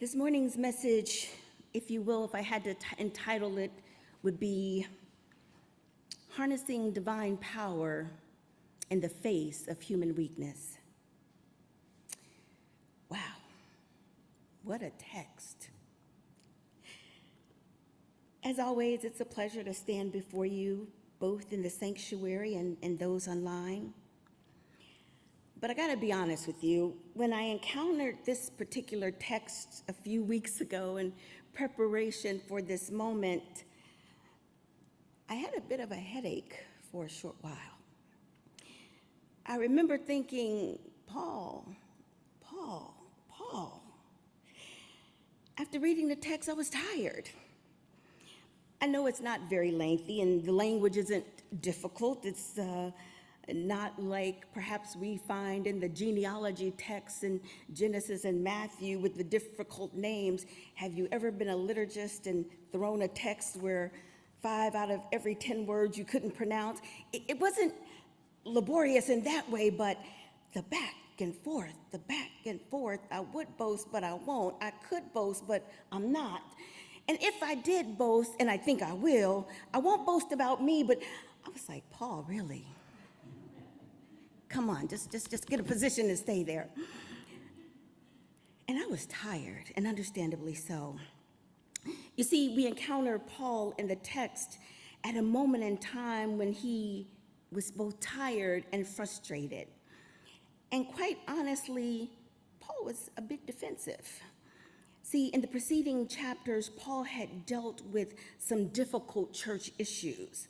This morning's message, if you will, if I had to entitle it, would be Harnessing Divine Power in the Face of Human Weakness. Wow, what a text. As always, it's a pleasure to stand before you, both in the sanctuary and those online. But I gotta be honest with you, when I encountered this particular text a few weeks ago in preparation for this moment, I had a bit of a headache for a short while. I remember thinking, Paul. After reading the text, I was tired. I know it's not very lengthy and the language isn't difficult. It's not like perhaps we find in the genealogy texts in Genesis and Matthew with the difficult names. Have you ever been a liturgist and thrown a text where 5 out of every 10 words you couldn't pronounce? It wasn't laborious in that way, but the back and forth, I would boast, but I won't. I could boast, but I'm not. And if I did boast, and I think I will, I won't boast about me, but I was like, Paul, really? Come on, just get a position and stay there. And I was tired, and understandably so. You see, we encounter Paul in the text at a moment in time when he was both tired and frustrated. And quite honestly, Paul was a bit defensive. See, in the preceding chapters, Paul had dealt with some difficult church issues.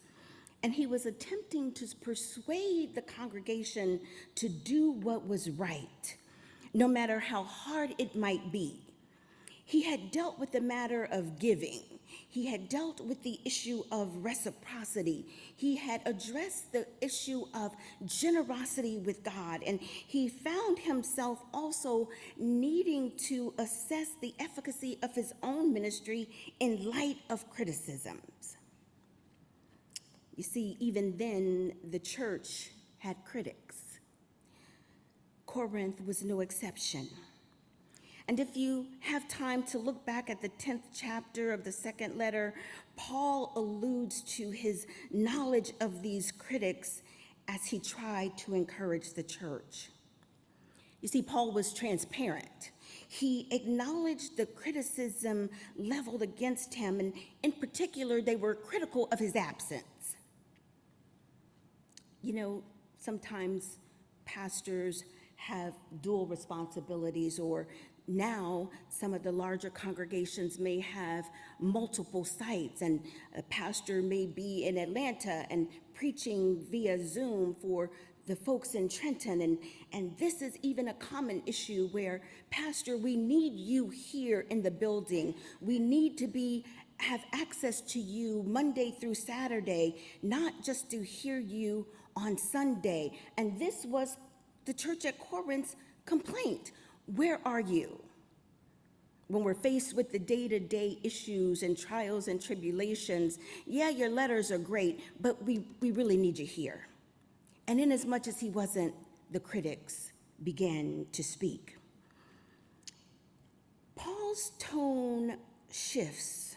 And he was attempting to persuade the congregation to do what was right, no matter how hard it might be. He had dealt with the matter of giving. He had dealt with the issue of reciprocity. He had addressed the issue of generosity with God. And he found himself also needing to assess the efficacy of his own ministry in light of criticisms. You see, even then, the church had critics. Corinth was no exception. And if you have time to look back at the 10th chapter of the second letter, Paul alludes to his knowledge of these critics as he tried to encourage the church. You see, Paul was transparent. He acknowledged the criticism leveled against him, and in particular, they were critical of his absence. You know, sometimes pastors have dual responsibilities, or now some of the larger congregations may have multiple sites, and a pastor may be in Atlanta and preaching via Zoom for the folks in Trenton. And this is even a common issue where, Pastor, we need you here in the building. We need to have access to you Monday through Saturday, not just to hear you on Sunday. And this was the church at Corinth's complaint. Where are you? When we're faced with the day-to-day issues and trials and tribulations, yeah, your letters are great, but we really need you here. And inasmuch as he wasn't, the critics began to speak. Paul's tone shifts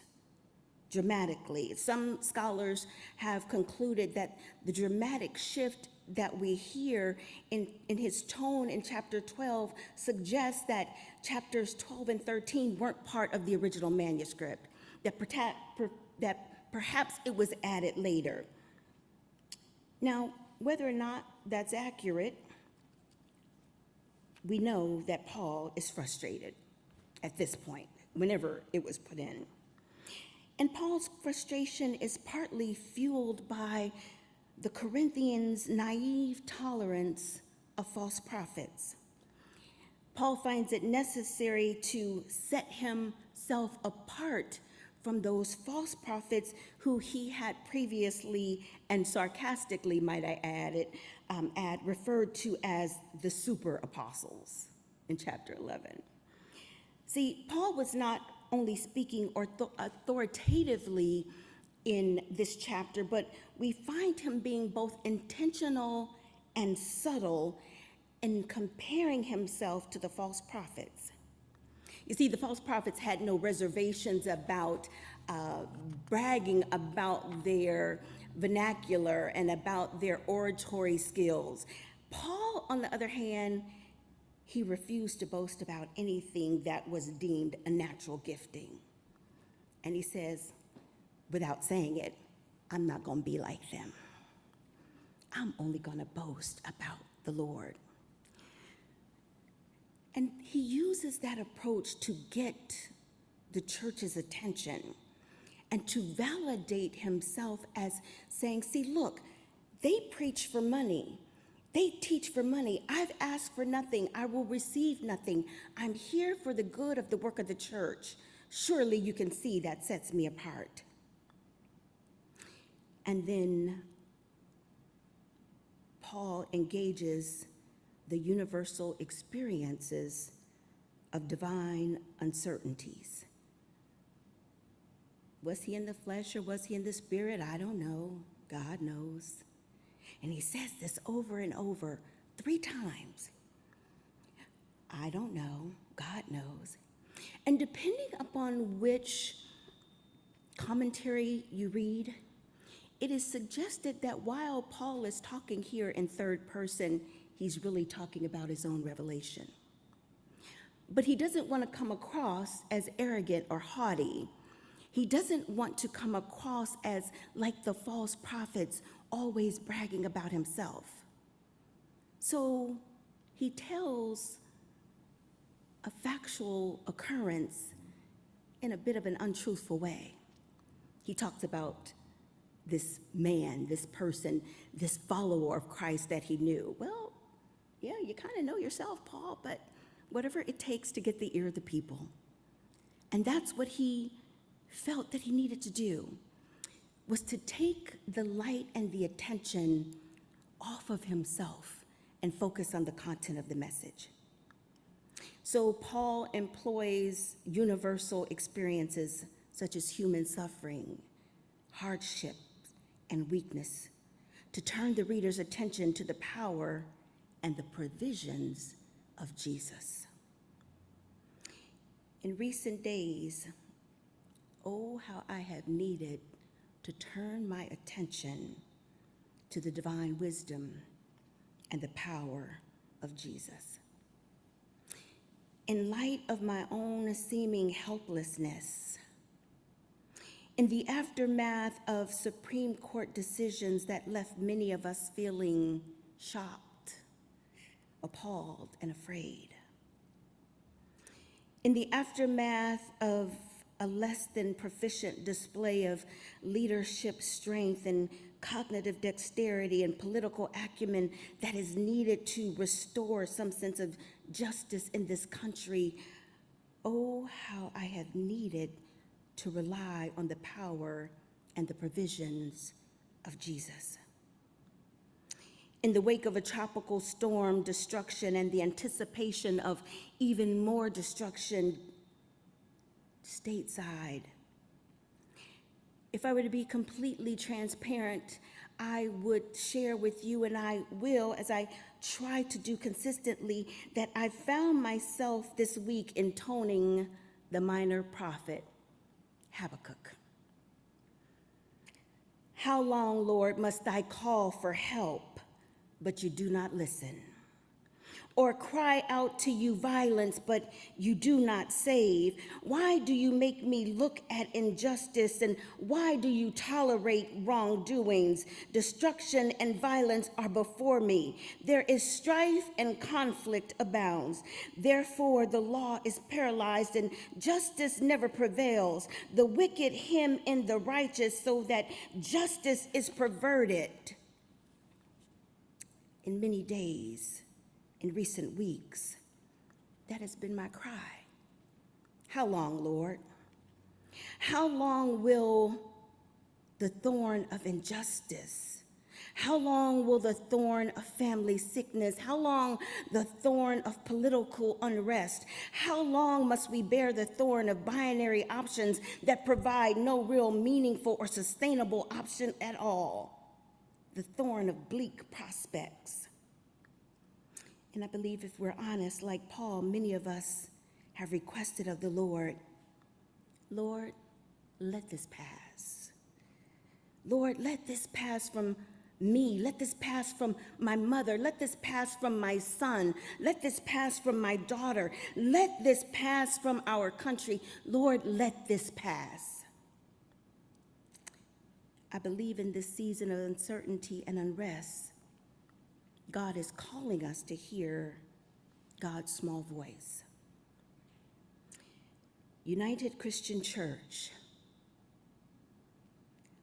dramatically. Some scholars have concluded that the dramatic shift that we hear in his tone in chapter 12 suggests that chapters 12 and 13 weren't part of the original manuscript, that perhaps it was added later. Now, whether or not that's accurate, we know that Paul is frustrated at this point, whenever it was put in. And Paul's frustration is partly fueled by the Corinthians' naive tolerance of false prophets. Paul finds it necessary to set himself apart from those false prophets who he had previously, and sarcastically, might I add, referred to as the super apostles in chapter 11. See, Paul was not only speaking authoritatively in this chapter, but we find him being both intentional and subtle in comparing himself to the false prophets. You see, the false prophets had no reservations about bragging about their vernacular and about their oratory skills. Paul, on the other hand, he refused to boast about anything that was deemed a natural gifting. And he says, without saying it, I'm not going to be like them. I'm only going to boast about the Lord. And he uses that approach to get the church's attention and to validate himself as saying, see, look, they preach for money. They teach for money. I've asked for nothing. I will receive nothing. I'm here for the good of the work of the church. Surely you can see that sets me apart. And then Paul engages the universal experiences of divine uncertainties. Was he in the flesh or was he in the spirit? I don't know. God knows. And he says this over and over 3 times. I don't know. God knows. And depending upon which commentary you read, it is suggested that while Paul is talking here in third person, he's really talking about his own revelation. But he doesn't want to come across as arrogant or haughty. He doesn't want to come across as like the false prophets, always bragging about himself. So he tells a factual occurrence in a bit of an untruthful way. He talks about this man, this person, this follower of Christ that he knew. Well, yeah, you kind of know yourself, Paul, but whatever it takes to get the ear of the people. And that's what he felt that he needed to do, was to take the light and the attention off of himself and focus on the content of the message. So Paul employs universal experiences such as human suffering, hardship, and weakness to turn the reader's attention to the power and the provisions of Jesus. In recent days, oh, how I have needed to turn my attention to the divine wisdom and the power of Jesus. In light of my own seeming helplessness, in the aftermath of Supreme Court decisions that left many of us feeling shocked, appalled, and afraid, in the aftermath of a less than proficient display of leadership strength and cognitive dexterity and political acumen that is needed to restore some sense of justice in this country, oh, how I have needed to rely on the power and the provisions of Jesus. In the wake of a tropical storm destruction and the anticipation of even more destruction stateside, if I were to be completely transparent, I would share with you, and I will, as I try to do consistently, that I found myself this week intoning the minor prophet, Habakkuk. How long, Lord, must I call for help, but you do not listen? Or cry out to you violence, but you do not save? Why do you make me look at injustice, and why do you tolerate wrongdoings? Destruction and violence are before me. There is strife and conflict abounds. Therefore the law is paralyzed and justice never prevails. The wicked hem in the righteous so that justice is perverted. In many days, in recent weeks, that has been my cry. How long, Lord? How long will the thorn of injustice? How long will the thorn of family sickness? How long the thorn of political unrest? How long must we bear the thorn of binary options that provide no real meaningful or sustainable option at all? The thorn of bleak prospects. And I believe if we're honest, like Paul, many of us have requested of the Lord, Lord, let this pass. Lord, let this pass from me. Let this pass from my mother. Let this pass from my son. Let this pass from my daughter. Let this pass from our country. Lord, let this pass. I believe in this season of uncertainty and unrest, God is calling us to hear God's small voice. United Christian Church,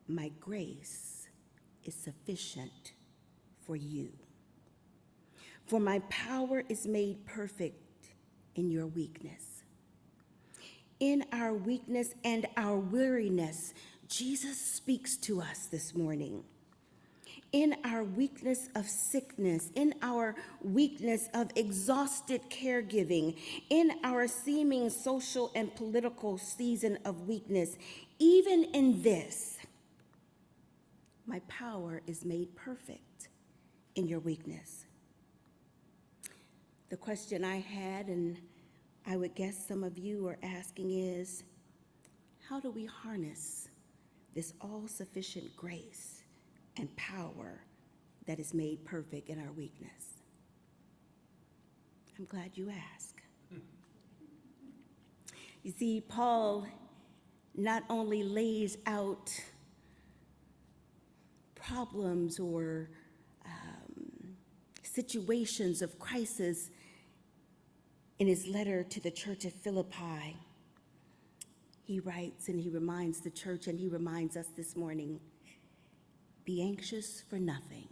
my grace is sufficient for you. For my power is made perfect in your weakness. In our weakness and our weariness, Jesus speaks to us this morning. In our weakness of sickness, in our weakness of exhausted caregiving, in our seeming social and political season of weakness, even in this, my power is made perfect in your weakness. The question I had, and I would guess some of you are asking, is how do we harness this all-sufficient grace and power that is made perfect in our weakness? I'm glad you asked. You see, Paul not only lays out problems or situations of crisis in his letter to the church of Philippi. He writes and he reminds the church, and he reminds us this morning, be anxious for nothing.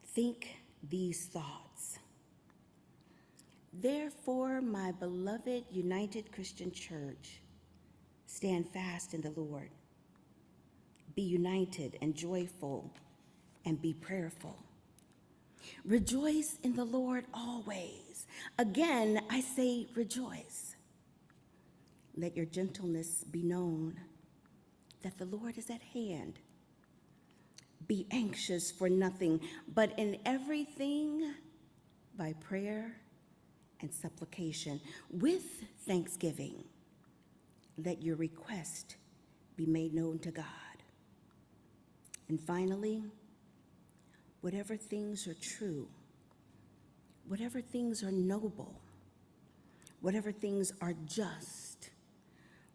Think these thoughts. Therefore, my beloved United Christian Church, stand fast in the Lord. Be united and joyful and be prayerful. Rejoice in the Lord always. Again, I say rejoice. Let your gentleness be known that the Lord is at hand. Be anxious for nothing, but in everything by prayer and supplication with thanksgiving, let your request be made known to God. And finally, whatever things are true, whatever things are noble, whatever things are just,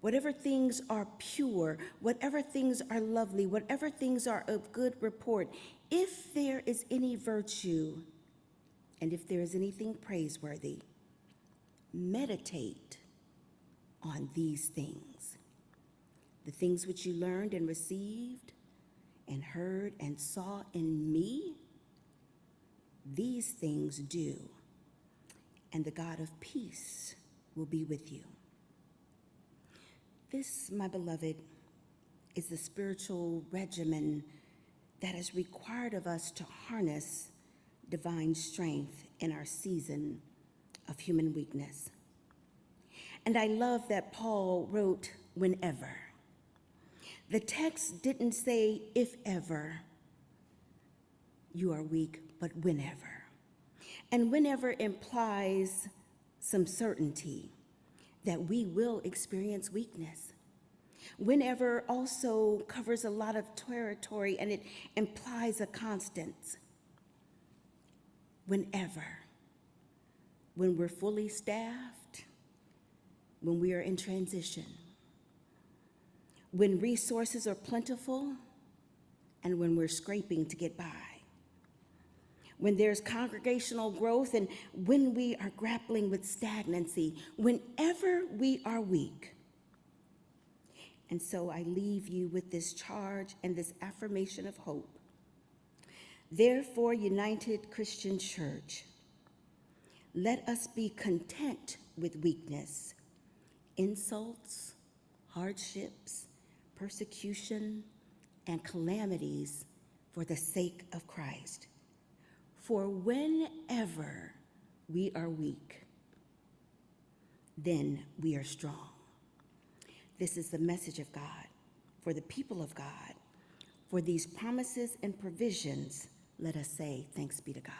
whatever things are pure, whatever things are lovely, whatever things are of good report, if there is any virtue and if there is anything praiseworthy, meditate on these things. The things which you learned and received and heard and saw in me, these things do, and the God of peace will be with you. This, my beloved, is the spiritual regimen that is required of us to harness divine strength in our season of human weakness. And I love that Paul wrote, whenever. The text didn't say if ever you are weak, but whenever. And whenever implies some certainty that we will experience weakness. Whenever also covers a lot of territory and it implies a constant. Whenever. When we're fully staffed, when we are in transition, when resources are plentiful, and when we're scraping to get by, when there's congregational growth, and when we are grappling with stagnancy, whenever we are weak. And so I leave you with this charge and this affirmation of hope. Therefore, United Christian Church, let us be content with weakness, insults, hardships, persecution, and calamities for the sake of Christ. For whenever we are weak, then we are strong. This is the message of God for the people of God. For these promises and provisions, let us say, thanks be to God.